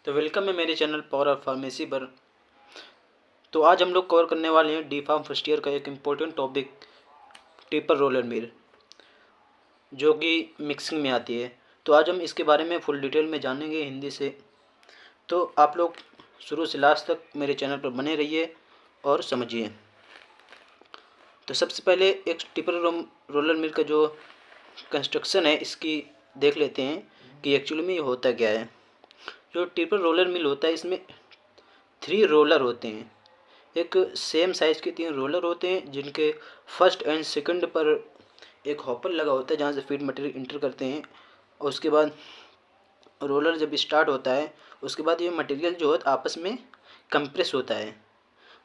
तो वेलकम है मेरे चैनल पावर ऑफ फार्मेसी पर। तो आज हम लोग कवर करने वाले हैं डी फार्म फर्स्ट ईयर का एक इम्पोर्टेंट टॉपिक, टिपर रोलर मिल, जो कि मिक्सिंग में आती है। तो आज हम इसके बारे में फुल डिटेल में जानेंगे हिंदी से। तो आप लोग शुरू से लास्ट तक मेरे चैनल पर बने रहिए और समझिए। तो सबसे पहले एक टिपर रोलर मिल का जो कंस्ट्रक्शन है इसकी देख लेते हैं कि एक्चुअली में ये होता क्या है। जो टिपर रोलर मिल होता है इसमें 3 रोलर होते हैं। एक सेम साइज़ के 3 रोलर होते हैं जिनके फर्स्ट एंड सेकंड पर एक हॉपर लगा होता है जहाँ से फीड मटेरियल इंटर करते हैं। और उसके बाद रोलर जब स्टार्ट होता है उसके बाद ये मटेरियल जो है आपस में कंप्रेस होता है।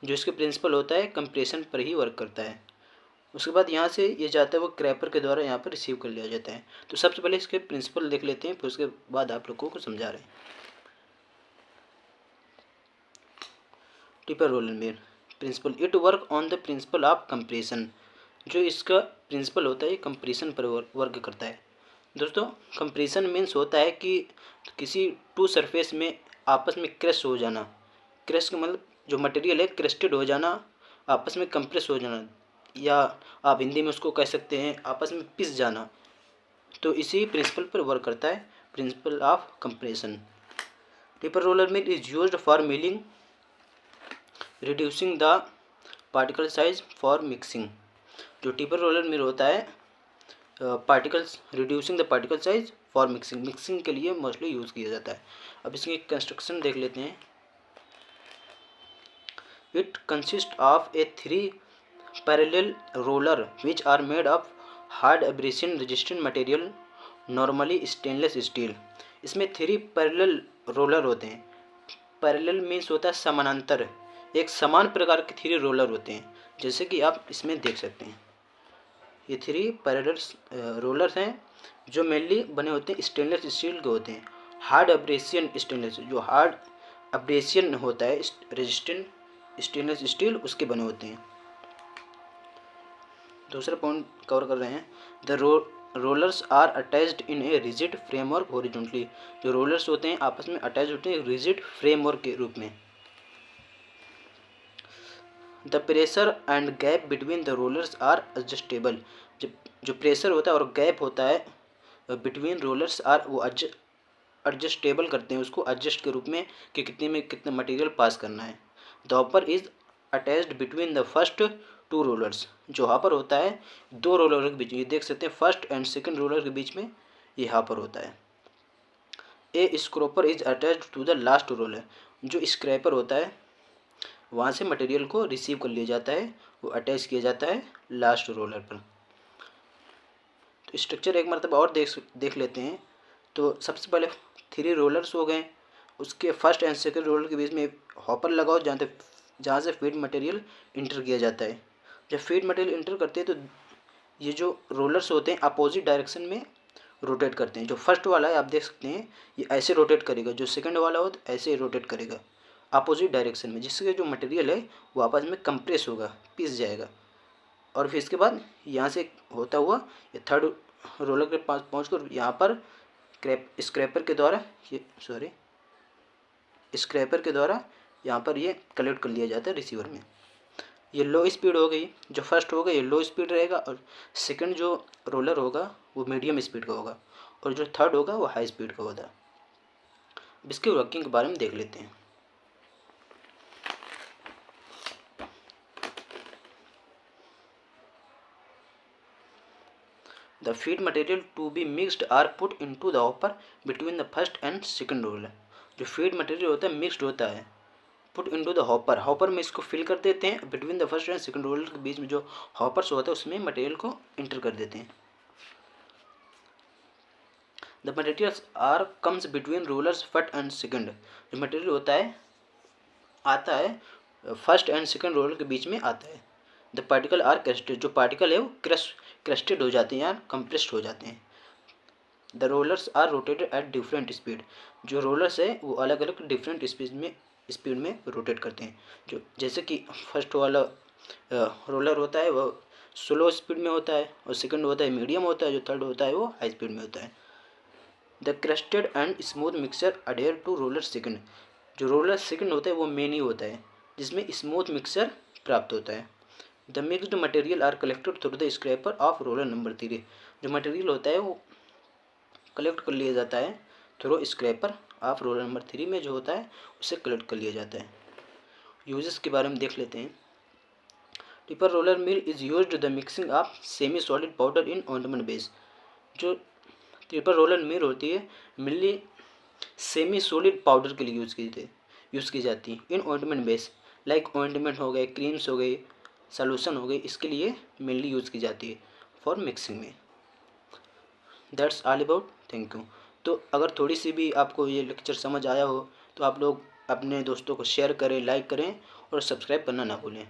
जो इसके प्रिंसिपल होता है कंप्रेशन पर ही वर्क करता है। उसके बाद यहाँ से ये जाता है वो क्रैपर के द्वारा यहाँ पर रिसीव कर लिया जाता है। तो सबसे पहले इसके प्रिंसिपल देख लेते हैं, फिर उसके बाद आप लोगों को समझा रहे हैं। Tipper roller mill principle, it work on the principle of compression. जो इसका प्रिंसिपल होता है ये कंप्रेशन पर वर्क करता है। दोस्तों, कंप्रेशन मीन्स होता है कि किसी टू सरफेस में आपस में क्रश हो जाना। क्रश का मतलब जो मटेरियल है क्रस्टेड हो जाना, आपस में कंप्रेस हो जाना, या आप हिंदी में उसको कह सकते हैं आपस में पिस जाना। तो इसी प्रिंसिपल पर वर्क करता है, principal of compression. Tipper roller mill is used for milling, reducing the particle size for mixing. जो टिपर रोलर मिल होता है particles reducing the particle size for mixing के लिए मोस्टली यूज़ किया जाता है। अब इसकी कंस्ट्रक्शन देख लेते हैं। It consist of a 3 parallel roller which are made of hard abrasion resistant material, normally stainless steel. इसमें 3 पैरेलल रोलर होते हैं। पैरेलल मीन्स होता है समानांतर, एक समान प्रकार के 3 रोलर होते हैं, जैसे कि आप इसमें देख सकते हैं। ये 3 पैरेलल रोलर्स हैं जो मेनली बने होते हैं स्टेनलेस स्टील के होते हैं। हार्ड एब्रेसियन स्टेनलेस, जो हार्ड एब्रेसियन होता है रेजिस्टेंट स्टेनलेस स्टील, उसके बने होते हैं। दूसरा पॉइंट कवर कर रहे हैं। The rollers are attached in a rigid framework horizontally. जो रोलर्स होते हैं आपस में अटैच होते हैं रिजिड फ्रेमवर्क के रूप में। The pressure and gap between the rollers are adjustable. जो प्रेशर होता है और गैप होता है बिटवीन रोलर्स आर, वो एडजस्टेबल करते हैं उसको एडजस्ट के रूप में कि कितने में कितना मटेरियल पास करना है। The hopper is attached between the first 2 rollers. जो हॉपर होता है 2 रोलर के बीच में, ये देख सकते हैं फर्स्ट एंड सेकंड रोलर के बीच में ये हॉपर होता है। A scraper is attached to the last roller. जो स्क्रैपर होता है वहाँ से मटेरियल को रिसीव कर लिया जाता है, वो अटैच किया जाता है लास्ट रोलर पर। तो स्ट्रक्चर एक मरतबा और देख लेते हैं। तो सबसे पहले 3 रोलर्स हो गए, उसके फर्स्ट एंड सेकंड रोलर के बीच में हॉपर लगाओ जहाँ से फीड मटेरियल इंटर किया जाता है। जब फीड मटेरियल इंटर करते हैं तो ये जो रोलर्स होते हैं अपोजिट डायरेक्शन में रोटेट करते हैं। जो फर्स्ट वाला है आप देख सकते हैं ये ऐसे रोटेट करेगा, जो सेकंड वाला हो तो ऐसे रोटेट करेगा अपोजिट डायरेक्शन में, जिससे जो मटेरियल है वो आपस में कंप्रेस होगा, पिस जाएगा। और फिर इसके बाद यहाँ से होता हुआ ये थर्ड रोलर के पास पहुँचकर यहाँ पर स्क्रैपर के द्वारा यहाँ पर ये कलेक्ट कर लिया जाता है रिसीवर में। ये लो स्पीड हो गई, जो फर्स्ट होगा ये लो स्पीड रहेगा, और सेकंड जो रोलर होगा वो मीडियम स्पीड का होगा, और जो थर्ड होगा वो हाई स्पीड का होगा। अब इसके वर्किंग के बारे में देख लेते हैं। The feed material to be mixed are put into the hopper between the first and second roller। जो फीड मटेरियल होता है मिक्स्ड होता है, put into the hopper, hopper में इसको फिल कर देते हैं। Between the first and second roller के बीच में जो हॉपर्स होता है उसमें मटेरियल को इंटर कर देते हैं। The materials are comes between rollers first and second. जो मटेरियल होता है आता है फर्स्ट एंड सेकंड रोलर के बीच में आता है। The particle are crushed. जो पार्टिकल है वो क्रस्टेड हो जाते हैं या कंप्रेस्ड हो जाते हैं। The rollers are rotated at different speed. जो रोलर्स है वो अलग अलग डिफरेंट स्पीड में रोटेट करते हैं। जो जैसे कि फर्स्ट वाला रोलर होता है वो स्लो स्पीड में होता है, और सेकंड होता है मीडियम होता है, जो थर्ड होता है वो हाई स्पीड में होता है। The crushed and smooth mixture adhere to roller second. जो रोलर सेकंड होता है वो मेन ही होता है जिसमें स्मूथ मिक्सचर प्राप्त होता है। The mixed material are collected through the scraper of roller number 3। जो मटेरियल होता है वो कलेक्ट कर लिया जाता है through scraper of roller number 3 में जो होता है उसे कलेक्ट कर लिया जाता है। यूजेस के बारे में देख लेते हैं। Tipper roller mill is used the mixing of semi solid powder in ointment base. जो ट्रिपर रोलर मिल होती है मिली सेमी सॉलिड पाउडर के लिए यूज़ की जाती है इन ऑइंटमेंट बेस, लाइक ऑइंटमेंट हो गए, क्रीम्स हो गई, सॉल्यूशन हो गई, इसके लिए मेनली यूज़ की जाती है फॉर मिक्सिंग में। That's all about, thank you. तो अगर थोड़ी सी भी आपको ये लेक्चर समझ आया हो तो आप लोग अपने दोस्तों को शेयर करें, लाइक करें और सब्सक्राइब करना ना भूलें।